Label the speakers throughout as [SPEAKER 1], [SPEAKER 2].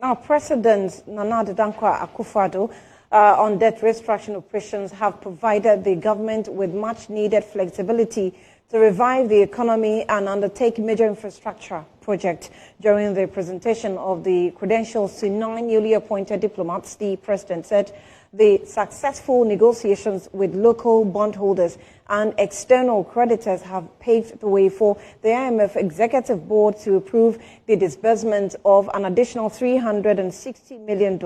[SPEAKER 1] Now, President Nana Dankwa Akufo-Addo on debt restructuring operations have provided the government with much-needed flexibility to revive the economy and undertake major infrastructure projects. During the presentation of the credentials to 9 newly appointed diplomats, the president said the successful negotiations with local bondholders and external creditors have paved the way for the IMF Executive Board to approve the disbursement of an additional $360 million.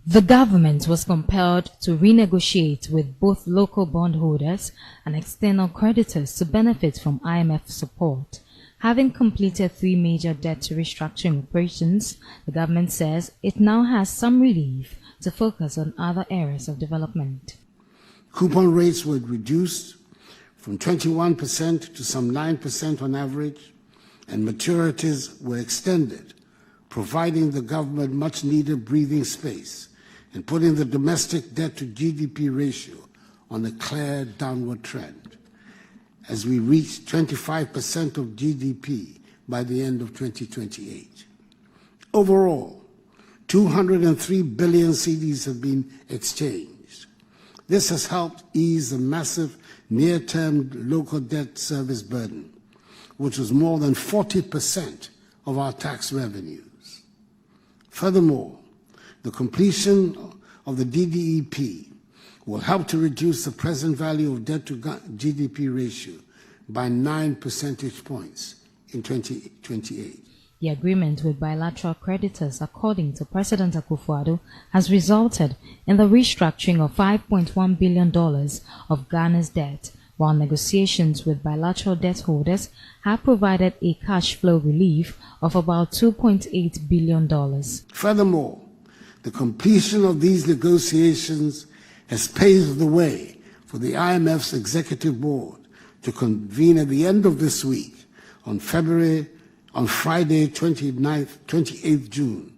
[SPEAKER 2] The government was compelled to renegotiate with both local bondholders and external creditors to benefit from IMF support. Having completed 3 major debt restructuring operations, the government says it now has some relief to focus on other areas of development.
[SPEAKER 3] Coupon rates were reduced from 21% to some 9% on average, and maturities were extended, providing the government much-needed breathing space and putting the domestic debt to GDP ratio on a clear downward trend as we reach 25% of GDP by the end of 2028. Overall, 203 billion cedis have been exchanged. This has helped ease the massive near-term local debt service burden, which was more than 40% of our tax revenues. Furthermore, the completion of the DDEP will help to reduce the present value of debt to GDP ratio by 9 percentage points in 2028.
[SPEAKER 2] The agreement with bilateral creditors, according to President Akufo-Addo, has resulted in the restructuring of $5.1 billion of Ghana's debt, while negotiations with bilateral debt holders have provided a cash flow relief of about $2.8 billion.
[SPEAKER 3] Furthermore, the completion of these negotiations has paved the way for the IMF's Executive Board to convene at the end of this week on Friday, 28th June,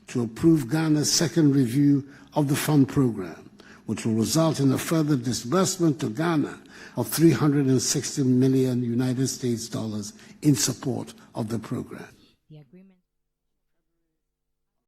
[SPEAKER 3] to approve Ghana's second review of the fund program, which will result in a further disbursement to Ghana of $360 million in support of the program.